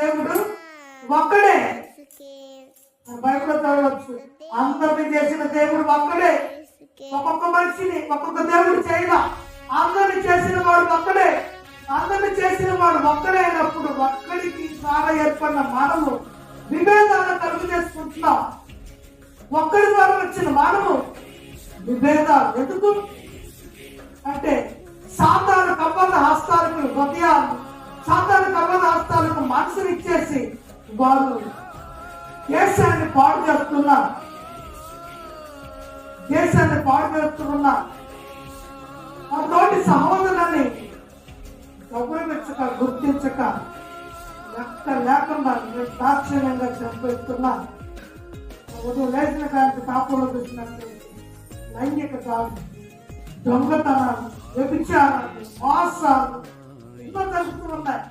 దేవుడు ఒక్కడే. బైబిల్ చదవచ్చు, అందరిని చేసిన దేవుడు ఒక్కడే. ఒక్కొక్క మనిషిని ఒక్కొక్క దేవుడు చేయగా అందరిని చేసిన వాడు ఒక్కడే. అందరిని చేసిన వాడు ఒక్కడే అయినప్పుడు ఒక్కడికి ద్వారా ఏర్పడిన మనము విభేదాలను కలుగు చేసుకుంటున్నాం. ఒక్కడి ద్వారా వచ్చిన మనము విభేదాలు ఎందుకు అంటే సాతాను కపట హస్తాలకు హృదయాలు, సాతాను కపట హస్తాలకు మనసుని ఇచ్చేసి వాళ్ళు దేశాన్ని పాడు చేస్తున్నారు. దేశాన్ని పాడు చేస్తున్నా ఆ తోటి సహోదరులని గౌరవించక గుర్తించక లెక్క లేకుండా దాక్షిణ్యంగా చంపేస్తున్నా. ఉదయం లేచిన కానీ కాపులో చూసినట్టు లైంగిక దాడులు, దొంగతనాలు, వ్యభిచారాలు, మోసాలు ఎన్నో జరుగుతూ ఉన్నాయి.